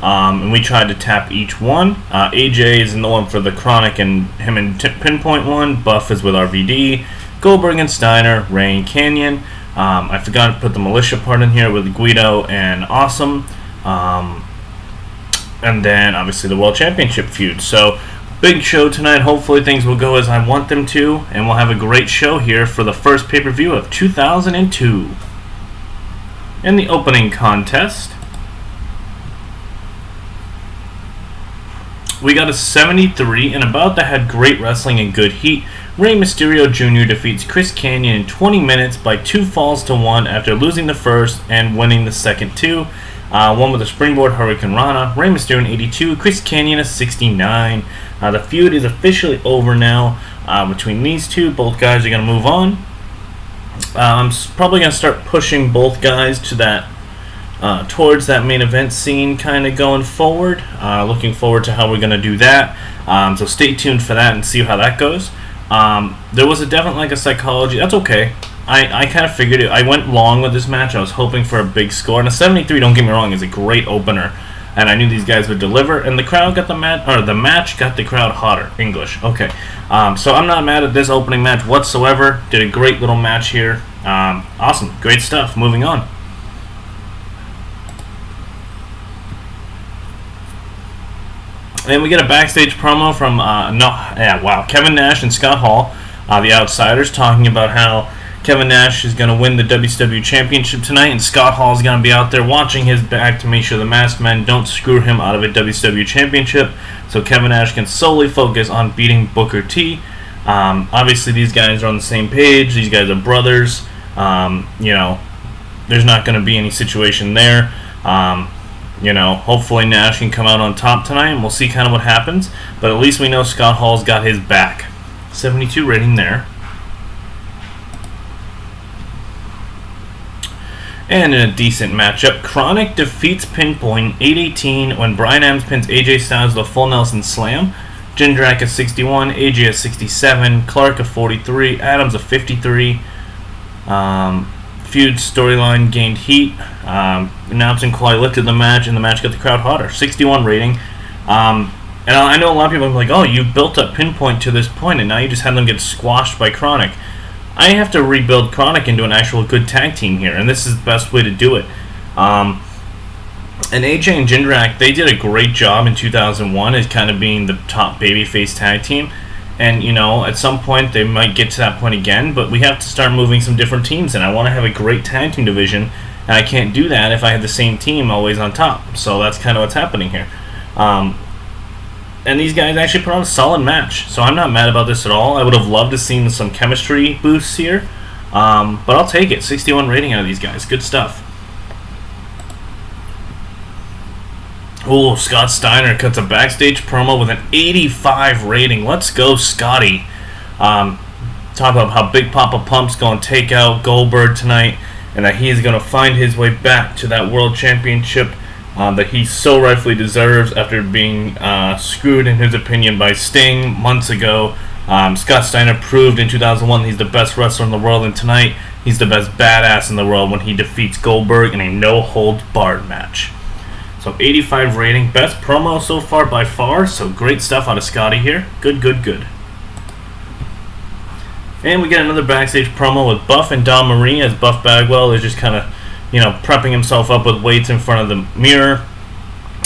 and we tried to tap each one. AJ is in the one for the Kronik and him and PinPoint one. Buff is with RVD. Goldberg and Steiner, Ray and Kanyon. I forgot to put the militia part in here with Guido and Awesome. And then obviously the World Championship feud. So big show tonight. Hopefully things will go as I want them to, and we'll have a great show here for the first pay-per-view of 2002. In the opening contest, we got a 73, and about that had great wrestling and good heat. Rey Mysterio Jr. defeats Chris Kanyon in 20 minutes by 2 falls to 1 after losing the first and winning the second 2. One with a springboard Hurricane Rana. Rey Mysterio in 82, Chris Kanyon a 69. The feud is officially over now between these two. Both guys are going to move on. I'm probably going to start pushing both guys to that towards that main event scene kind of going forward. Looking forward to how we're going to do that. So stay tuned for that and see how that goes. There was a definite psychology. That's okay. I kind of figured it. I went long with this match. I was hoping for a big score. And a 73, don't get me wrong, is a great opener. And I knew these guys would deliver. And the crowd got the match got the crowd hotter. English. Okay. So I'm not mad at this opening match whatsoever. Did a great little match here. Awesome. Great stuff. Moving on. And we get a backstage promo from Kevin Nash and Scott Hall, the Outsiders, talking about how Kevin Nash is going to win the WCW Championship tonight, and Scott Hall is going to be out there watching his back to make sure the masked men don't screw him out of a WCW Championship, so Kevin Nash can solely focus on beating Booker T. Obviously, these guys are on the same page. These guys are brothers. There's not going to be any situation there. Hopefully Nash can come out on top tonight, and we'll see kind of what happens. But at least we know Scott Hall's got his back. 72 rating there. And in a decent matchup, Kronik defeats PinPoint 8-18 when Brian Adams pins AJ Styles with a full Nelson Slam. Jindrak at 61, AJ at 67, Clark at 43, Adams at 53. Feud storyline gained heat. Announcing quality lifted the match, and the match got the crowd hotter. 61 rating. And I know a lot of people are like, oh, you built up PinPoint to this point, and now you just had them get squashed by Kronik. I have to rebuild Kronik into an actual good tag team here, and this is the best way to do it. And AJ and Jindrak, they did a great job in 2001 as kind of being the top babyface tag team. And, at some point they might get to that point again, but we have to start moving some different teams, and I want to have a great tag team division, and I can't do that if I have the same team always on top. So that's kind of what's happening here. And these guys actually put on a solid match, so I'm not mad about this at all. I would have loved to see some chemistry boosts here, but I'll take it. 61 rating out of these guys. Good stuff. Oh, Scott Steiner cuts a backstage promo with an 85 rating. Let's go, Scotty. Talk about how Big Papa Pump's going to take out Goldberg tonight, and that he's going to find his way back to that World Championship that he so rightfully deserves after being screwed, in his opinion, by Sting months ago. Scott Steiner proved in 2001 he's the best wrestler in the world, and tonight he's the best badass in the world when he defeats Goldberg in a no-holds-barred match. So 85 rating, best promo so far by far, so great stuff out of Scotty here. Good. And we get another backstage promo with Buff and Don Marie, as Buff Bagwell is just kind of, prepping himself up with weights in front of the mirror.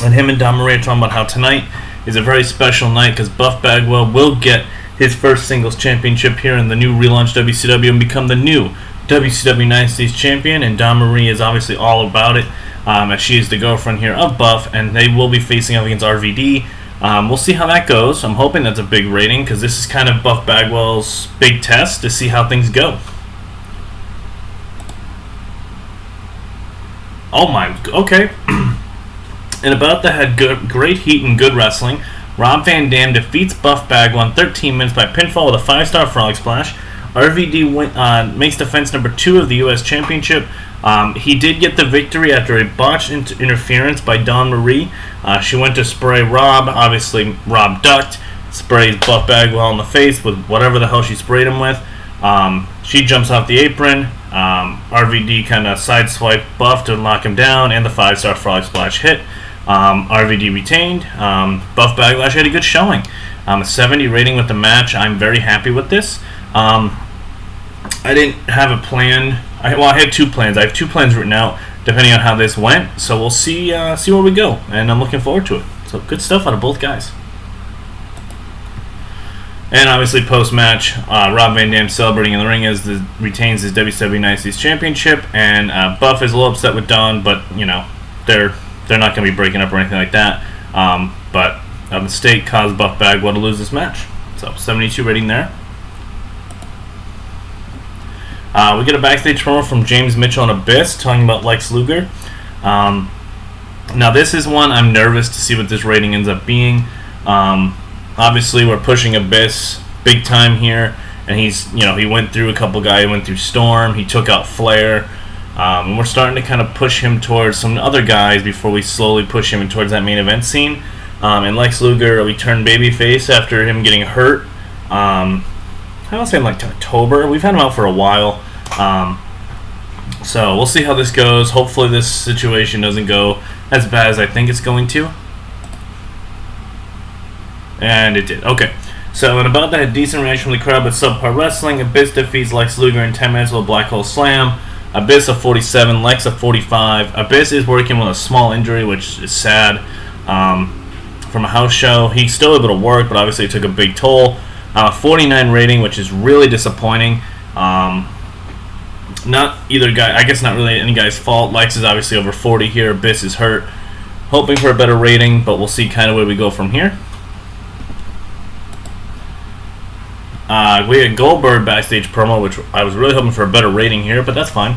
And him and Don Marie are talking about how tonight is a very special night because Buff Bagwell will get his first singles championship here in the new relaunched WCW and become the new WCW United States champion. And Don Marie is obviously all about it, as she is the girlfriend here of Buff, and they will be facing up against RVD. We'll see how that goes. I'm hoping that's a big rating because this is kind of Buff Bagwell's big test to see how things go. Oh my, okay. And about that had great heat and good wrestling. Rob Van Dam defeats Buff Bagwell in 13 minutes by pinfall with a 5-star frog splash. RVD makes defense number 2 of the U.S. Championship. He did get the victory after a botched interference by Dawn Marie. She went to spray Rob. Obviously, Rob ducked, sprays Buff Bagwell in the face with whatever the hell she sprayed him with. She jumps off the apron. RVD kind of sideswiped Buff to knock him down, and the 5-star frog splash hit. RVD retained. Buff Backlash had a good showing. A 70 rating with the match. I'm very happy with this. I didn't have a plan. I had 2 plans. I have 2 plans written out depending on how this went. So we'll see where we go, and I'm looking forward to it. So good stuff out of both guys. And obviously post-match, Rob Van Dam celebrating in the ring as retains his WWE United States Championship, and Buff is a little upset with Don, but you know they're not going to be breaking up or anything like that. But a mistake caused Buff Bagwell to lose this match. So 72 rating there. We get a backstage promo from James Mitchell and Abyss talking about Lex Luger. Now this is one I'm nervous to see what this rating ends up being. Obviously we're pushing Abyss big time here, and he went through a couple guys. He went through Storm, he took out Flair, and we're starting to kind of push him towards some other guys before we slowly push him towards that main event scene. And Lex Luger returned babyface after him getting hurt. I don't say like October. We've had him out for a while. So we'll see how this goes. Hopefully this situation doesn't go as bad as I think it's going to. And it did. Okay. So in about that, decent reaction from the crowd, but subpar wrestling. Abyss defeats Lex Luger in 10 minutes with a black hole slam. Abyss of 47, Lex of 45. Abyss is working with a small injury, which is sad. From a house show, he's still able to work, but obviously it took a big toll. 49 rating, which is really disappointing. Not either guy. I guess not really any guy's fault. Lex is obviously over 40 here. Abyss is hurt. Hoping for a better rating, but we'll see kind of where we go from here. We had Goldberg backstage promo, which I was really hoping for a better rating here, but that's fine.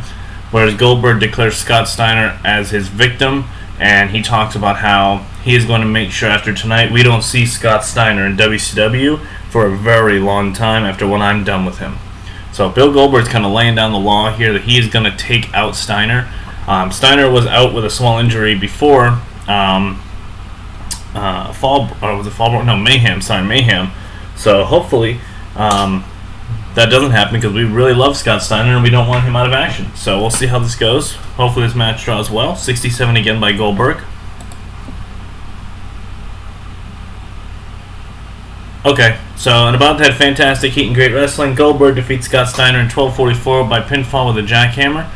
Whereas Goldberg declares Scott Steiner as his victim, and he talks about how he is going to make sure after tonight we don't see Scott Steiner in WCW for a very long time after when I'm done with him. So Bill Goldberg's kind of laying down the law here that he is going to take out Steiner. Steiner was out with a small injury before Mayhem. So hopefully that doesn't happen, because we really love Scott Steiner and we don't want him out of action. So we'll see how this goes. Hopefully this match draws well. 67 again by Goldberg. Okay, so in about that fantastic heat and great wrestling, Goldberg defeats Scott Steiner in 12:44 by pinfall with a jackhammer.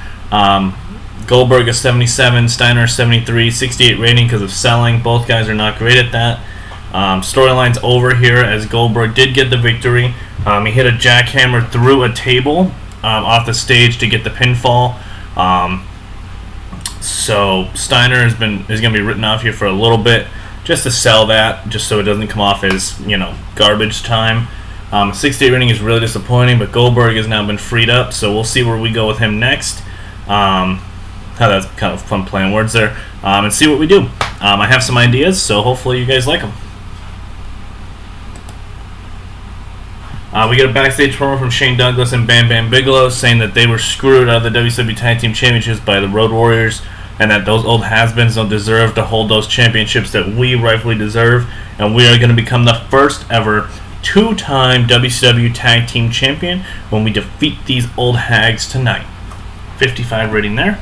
Goldberg is 77, Steiner is 73, 68 rating because of selling. Both guys are not great at that. Storyline's over here as Goldberg did get the victory. He hit a jackhammer through a table off the stage to get the pinfall. So Steiner is going to be written off here for a little bit, just to sell that, just so it doesn't come off as garbage time. 68 rating is really disappointing, but Goldberg has now been freed up, so we'll see where we go with him next. That's kind of fun playing words there, and see what we do. I have some ideas, so hopefully you guys like them. We get a backstage promo from Shane Douglas and Bam Bigelow saying that they were screwed out of the WCW Tag Team Championships by the Road Warriors, and that those old has-beens don't deserve to hold those championships that we rightfully deserve, and we are going to become the first ever 2-time WCW Tag Team Champion when we defeat these old hags tonight. 55 rating there.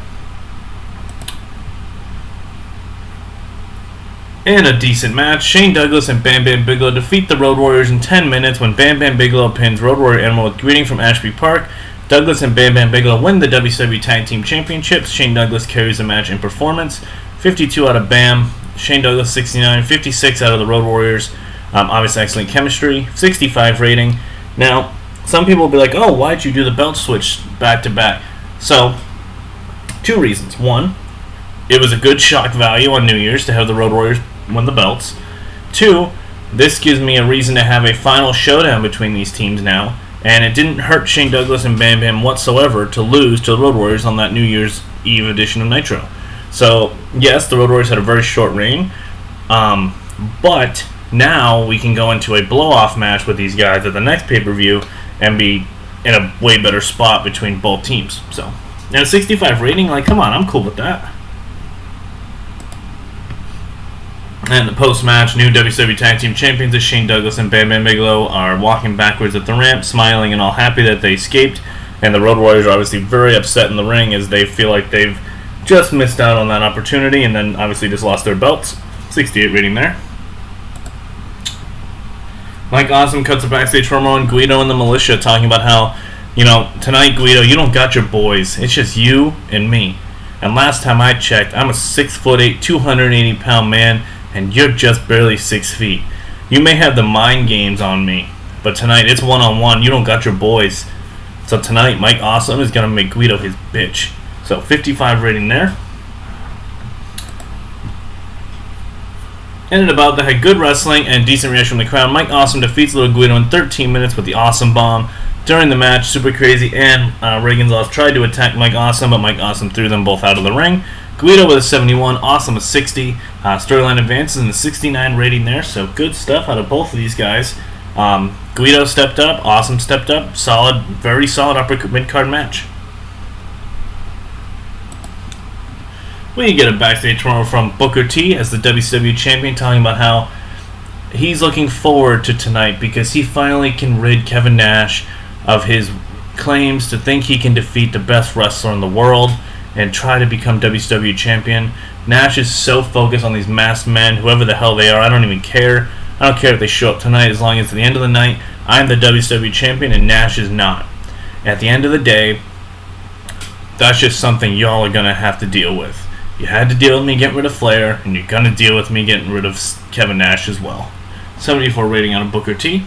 In a decent match, Shane Douglas and Bam Bigelow defeat the Road Warriors in 10 minutes when Bam Bigelow pins Road Warrior Animal with greeting from Ashby Park. Douglas and Bam Bigelow win the WCW Tag Team Championships. Shane Douglas carries the match in performance. 52 out of Bam. Shane Douglas 69. 56 out of the Road Warriors. Obviously excellent chemistry. 65 rating. Now, some people will be like, oh, why'd you do the belt switch back to back? So, 2 reasons. 1, it was a good shock value on New Year's to have the Road Warriors win the belts. 2, this gives me a reason to have a final showdown between these teams now, and it didn't hurt Shane Douglas and Bam Bam whatsoever to lose to the Road Warriors on that New Year's Eve edition of Nitro. So, yes, the Road Warriors had a very short reign, but now we can go into a blow-off match with these guys at the next pay-per-view and be in a way better spot between both teams. So, and a 65 rating, like, come on, I'm cool with that. And the post-match, new WCW Tag Team Champions as Shane Douglas and Bam Bigelow are walking backwards at the ramp, smiling and all happy that they escaped. And the Road Warriors are obviously very upset in the ring as they feel like they've just missed out on that opportunity and then obviously just lost their belts. 68 rating there. Mike Awesome cuts a backstage promo on Guido and the Militia, talking about how, tonight, Guido, you don't got your boys. It's just you and me. And last time I checked, I'm a 6'8", 280-pound man, and you're just barely 6 feet. You may have the mind games on me, but tonight it's one-on-one. You don't got your boys. So tonight, Mike Awesome is going to make Guido his bitch. So 55 rating there. And about that had good wrestling and decent reaction from the crowd. Mike Awesome defeats Little Guido in 13 minutes with the Awesome Bomb. During the match, Super Crazy and Reagan's tried to attack Mike Awesome, but Mike Awesome threw them both out of the ring. Guido with a 71, Awesome a 60. Storyline advances in the 69 rating there, so good stuff out of both of these guys. Guido stepped up, Awesome stepped up. Solid, very solid upper mid-card match. We get a backstage promo from Booker T as the WCW champion, talking about how he's looking forward to tonight because he finally can rid Kevin Nash of his claims to think he can defeat the best wrestler in the world and try to become WCW champion. Nash is so focused on these masked men, whoever the hell they are. I don't even care. I don't care if they show up tonight, as long as at the end of the night, I'm the WCW champion and Nash is not. At the end of the day, that's just something y'all are going to have to deal with. You had to deal with me getting rid of Flair, and you're going to deal with me getting rid of Kevin Nash as well. 74 rating on a Booker T.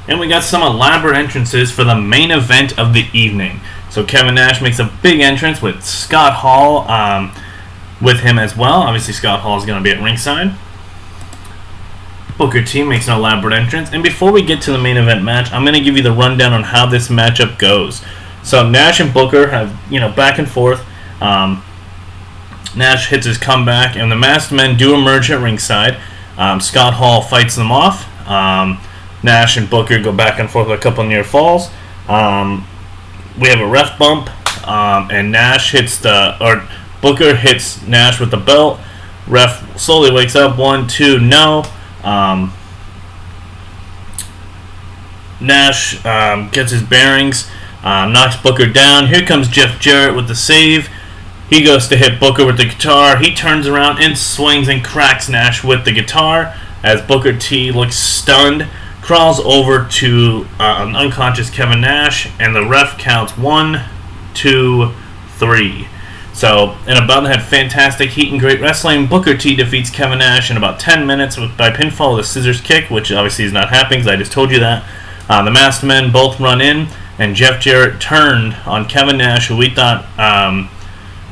And we got some elaborate entrances for the main event of the evening. So Kevin Nash makes a big entrance with Scott Hall with him as well. Obviously Scott Hall is going to be at ringside. Booker T makes an elaborate entrance. And before we get to the main event match, I'm going to give you the rundown on how this matchup goes. So Nash and Booker have, back and forth. Nash hits his comeback, and the masked men do emerge at ringside. Scott Hall fights them off. Nash and Booker go back and forth with a couple near falls. We have a ref bump, and Booker hits Nash with the belt. Ref slowly wakes up. 1, 2, no. Nash gets his bearings, knocks Booker down. Here comes Jeff Jarrett with the save. He goes to hit Booker with the guitar. He turns around and swings and cracks Nash with the guitar as Booker T looks stunned, crawls over to an unconscious Kevin Nash, and the ref counts 1, 2, 3. So, in about that, had fantastic heat and great wrestling. Booker T defeats Kevin Nash in about 10 minutes by pinfall with a scissors kick, which obviously is not happening because I just told you that. The masked men both run in, and Jeff Jarrett turned on Kevin Nash, who we thought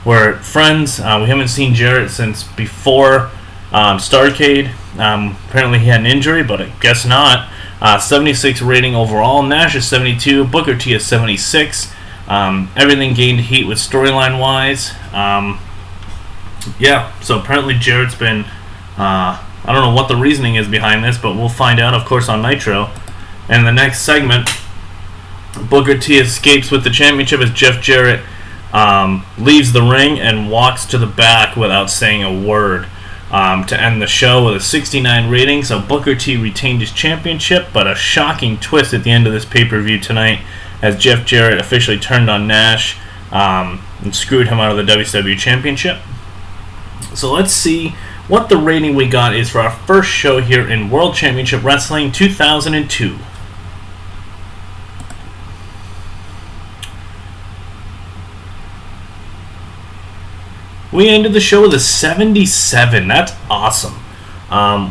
were friends. We haven't seen Jarrett since before Starrcade. Apparently he had an injury, but I guess not. 76 rating overall. Nash is 72. Booker T is 76. Everything gained heat with storyline wise. So apparently Jarrett's been, I don't know what the reasoning is behind this, but we'll find out, of course, on Nitro. And in the next segment, Booker T escapes with the championship as Jeff Jarrett leaves the ring and walks to the back without saying a word to end the show with a 69 rating. So Booker T retained his championship, but a shocking twist at the end of this pay-per-view tonight as Jeff Jarrett officially turned on Nash and screwed him out of the WCW Championship. So let's see what the rating we got is for our first show here in World Championship Wrestling 2002. We ended the show with a 77. That's awesome.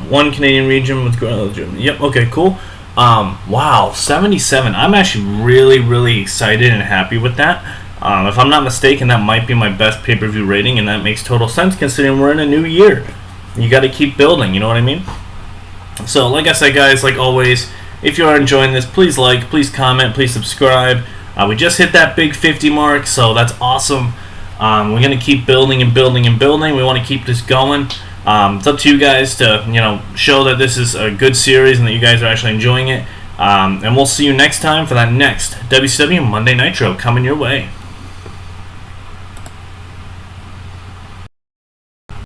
One Canadian region with Grudge. Yep, okay, cool. Wow, 77. I'm actually really, really excited and happy with that. If I'm not mistaken, that might be my best pay-per-view rating, and that makes total sense considering we're in a new year. You got to keep building, you know what I mean? So, like I said, guys, like always, if you are enjoying this, please like, please comment, please subscribe. We just hit that big 50 mark, so that's awesome. We're going to keep building and building and building. We want to keep this going. It's up to you guys to, show that this is a good series and that you guys are actually enjoying it. And we'll see you next time for that next WCW Monday Nitro coming your way.